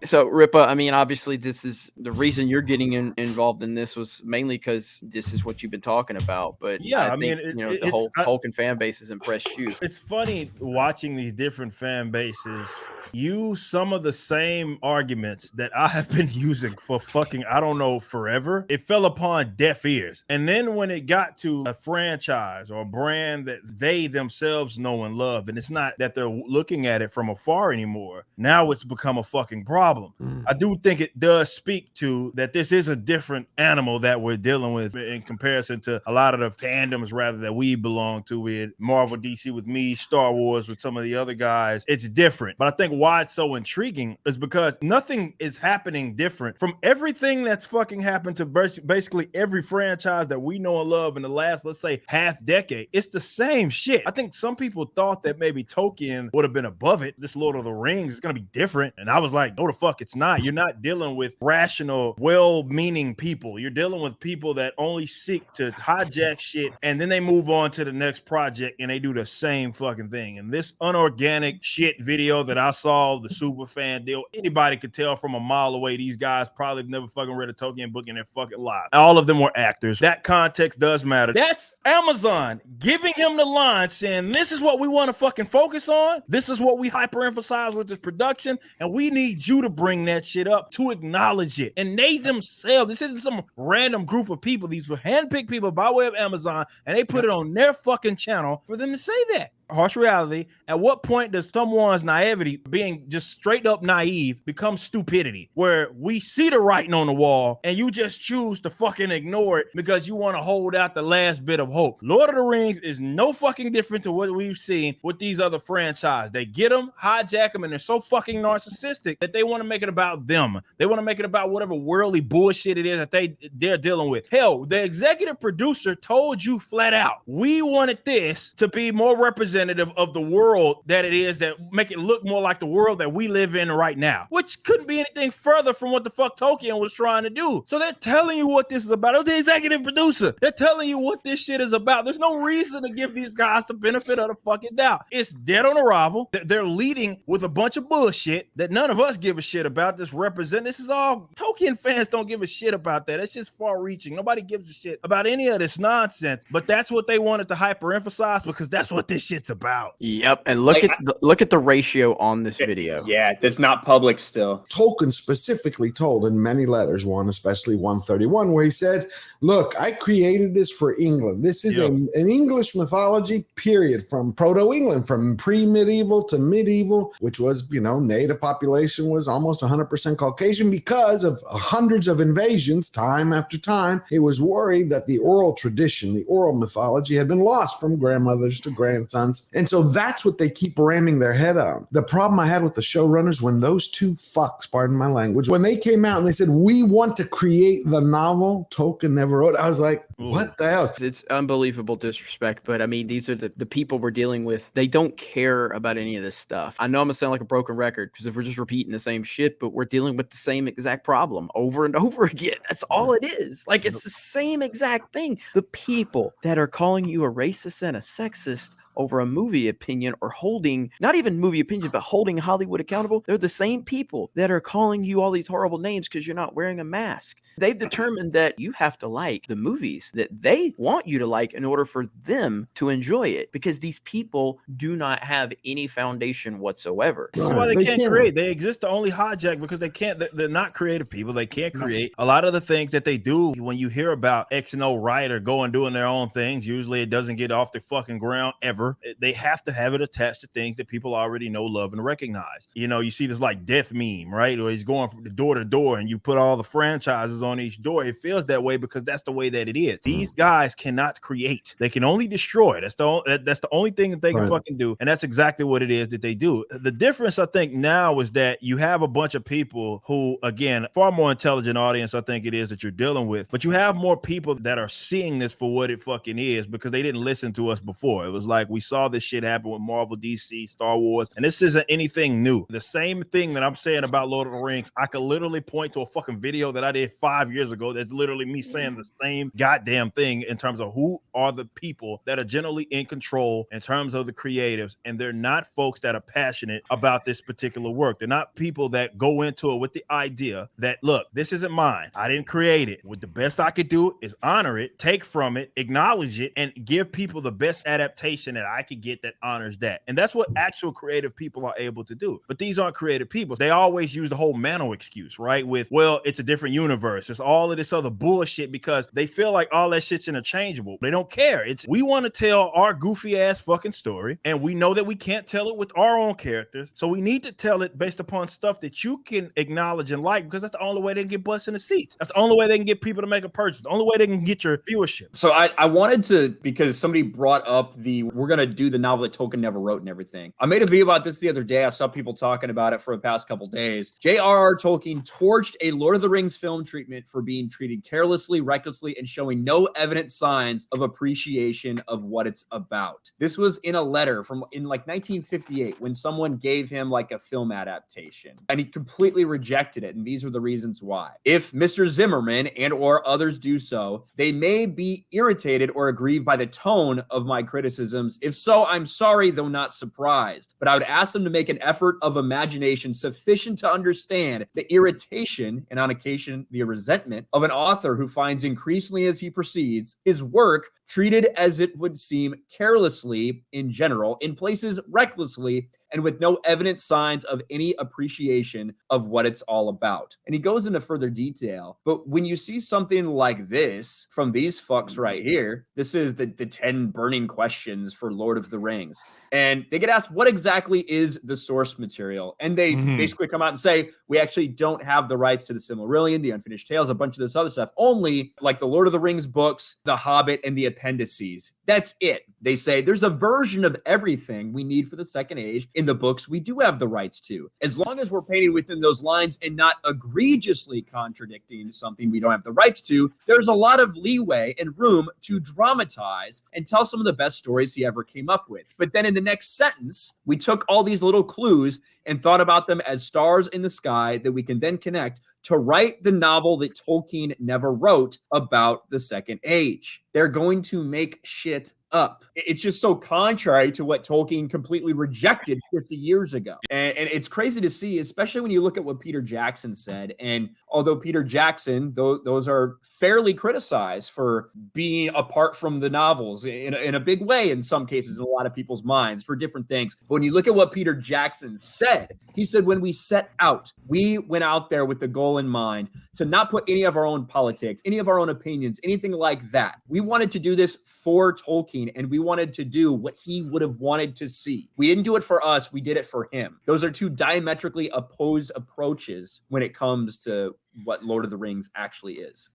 So Ripa, I mean, obviously, this is the reason you're getting involved in this was mainly because this is what you've been talking about. But Yeah, I I think mean, the whole Tolkien fan base has impressed you. it's funny watching these different fan bases use some of the same arguments that I have been using for fucking, I don't know, forever. It fell upon deaf ears. And then when it got to a franchise or a brand that they themselves know and love, and it's not that they're looking at it from afar anymore, now it's become a fucking problem. I do think it does speak to that this is a different animal that we're dealing with in comparison to a lot of the fandoms rather that we belong to, with Marvel, DC with me, Star Wars with some of the other guys. It's different. But I think why it's so intriguing is because nothing is happening different from everything that's fucking happened to basically every franchise that we know and love in the last, let's say, half decade. It's the same shit. I think some people thought that maybe Tolkien would have been above it. This Lord of the Rings is going to be different. And I was like, no, the fuck, it's not. You're not dealing with rational, well-meaning people. You're dealing with people that only seek to hijack shit, and then they move on to the next project and they do the same fucking thing. And this unorganic shit video that I saw, the super fan deal, anybody could tell from a mile away these guys probably never fucking read a Tolkien book in their fucking life. All of them were actors. That context does matter. That's Amazon giving him the line saying, this is what we want to fucking focus on. This is what we hyper-emphasize with this production, and we need you to bring that shit up to acknowledge it. And they themselves, this isn't some random group of people. These were handpicked people by way of Amazon, and they put it on their fucking channel for them to say that. Harsh reality. At what point does someone's naivety, being just straight up naive, become stupidity? Where we see the writing on the wall and you just choose to fucking ignore it because you want to hold out the last bit of hope. Lord of the Rings is no fucking different to what we've seen with these other franchises. They get them, hijack them, and they're so fucking narcissistic that they want to make it about them. They want to make it about whatever worldly bullshit it is that they're dealing with. Hell, the executive producer told you flat out, we wanted this to be more representative of the world that it is, that make it look more like the world that we live in right now, which couldn't be anything further from what the fuck Tolkien was trying to do. So they're telling you what this is about. Oh, the executive producer, they're telling you what this shit is about. There's no reason to give these guys the benefit of the fucking doubt. It's dead on arrival. They're leading with a bunch of bullshit that none of us give a shit about. This is all Tolkien fans don't give a shit about that. It's just far reaching. Nobody gives a shit about any of this nonsense, but that's what they wanted to hyper emphasize because that's what this shit's about. Yep, and look at the ratio on this video. Yeah, that's not public still. Tolkien specifically told in many letters, one especially 131, where he said, look, I created this for England. This is an English mythology, period, from proto-England, from pre-medieval to medieval, which was, native population was almost 100% Caucasian because of hundreds of invasions, time after time. It was worried that the oral tradition, the oral mythology had been lost from grandmothers to grandsons. And so that's what they keep ramming their head on. The problem I had with the showrunners, when those two fucks, pardon my language, when they came out and they said, we want to create the novel Tolkien never wrote, I was like, what the hell? It's unbelievable disrespect, but I mean, these are the people we're dealing with. They don't care about any of this stuff. I know I'm gonna sound like a broken record because if we're just repeating the same shit, but we're dealing with the same exact problem over and over again. That's all it is. Like, it's the same exact thing. The people that are calling you a racist and a sexist over a movie opinion, or holding, not even movie opinions, but holding Hollywood accountable, they're the same people that are calling you all these horrible names because you're not wearing a mask. They've determined that you have to like the movies that they want you to like in order for them to enjoy it, because these people do not have any foundation whatsoever. That's why they can't create. They exist to only hijack because they can't. They're not creative people. They can't create. A lot of the things that they do, when you hear about X and O writer going doing their own things, usually it doesn't get off the fucking ground ever. They have to have it attached to things that people already know, love, and recognize. You see this like death meme, right? Or he's going from door to door and you put all the franchises on each door. It feels that way because that's the way that it is. These guys cannot create. They can only destroy. That's the only thing that they can fucking do. And that's exactly what it is that they do. The difference, I think, now is that you have a bunch of people who, again, far more intelligent audience, I think it is, that you're dealing with. But you have more people that are seeing this for what it fucking is because they didn't listen to us before. It was like, We saw this shit happen with Marvel, DC, Star Wars, and this isn't anything new. The same thing that I'm saying about Lord of the Rings, I could literally point to a fucking video that I did 5 years ago that's literally me saying the same goddamn thing in terms of who are the people that are generally in control in terms of the creatives, and they're not folks that are passionate about this particular work. They're not people that go into it with the idea that, look, this isn't mine. I didn't create it. What the best I could do is honor it, take from it, acknowledge it, and give people the best adaptation that I could get that honors that. And that's what actual creative people are able to do. But these aren't creative people. They always use the whole Mano excuse, right? With, well, it's a different universe. It's all of this other bullshit because they feel like all that shit's interchangeable. They don't care. It's, we want to tell our goofy ass fucking story, and we know that we can't tell it with our own characters. So we need to tell it based upon stuff that you can acknowledge and like, because that's the only way they can get butts in the seats. That's the only way they can get people to make a purchase. The only way they can get your viewership. So I wanted to, because somebody brought up we're going to do the novel that Tolkien never wrote and everything. I made a video about this the other day. I saw people talking about it for the past couple days. J.R.R. Tolkien torched a Lord of the Rings film treatment for being treated carelessly, recklessly, and showing no evident signs of appreciation of what it's about. This was in a letter from in like 1958 when someone gave him like a film adaptation, and he completely rejected it. And these are the reasons why. If Mr. Zimmerman and or others do so, they may be irritated or aggrieved by the tone of my criticisms. If so, I'm sorry, though not surprised. But I would ask them to make an effort of imagination sufficient to understand the irritation, and on occasion the resentment, of an author who finds increasingly as he proceeds his work treated as it would seem carelessly in general, in places recklessly, and with no evident signs of any appreciation of what it's all about. And he goes into further detail. But when you see something like this from these fucks right here, this is the 10 burning questions for Lord of the Rings. And they get asked, what exactly is the source material? And they basically come out and say, we actually don't have the rights to the Silmarillion, the Unfinished Tales, a bunch of this other stuff. Only like the Lord of the Rings books, the Hobbit, and the appendices. That's it. They say there's a version of everything we need for the Second Age in the books we do have the rights to. As long as we're painting within those lines and not egregiously contradicting something we don't have the rights to, there's a lot of leeway and room to dramatize and tell some of the best stories he ever came up with. But then in the next sentence, we took all these little clues and thought about them as stars in the sky that we can then connect to write the novel that Tolkien never wrote about the Second Age. They're going to make shit up. It's just so contrary to what Tolkien completely rejected 50 years ago. And it's crazy to see, especially when you look at what Peter Jackson said. And although Peter Jackson, those are fairly criticized for being apart from the novels in a big way, in some cases, in a lot of people's minds for different things. But when you look at what Peter Jackson said, he said, when we set out, we went out there with the goal in mind to not put any of our own politics, any of our own opinions, anything like that. We wanted to do this for Tolkien, and we wanted to do what he would have wanted to see. We didn't do it for us, we did it for him. Those are two diametrically opposed approaches when it comes to what Lord of the Rings actually is.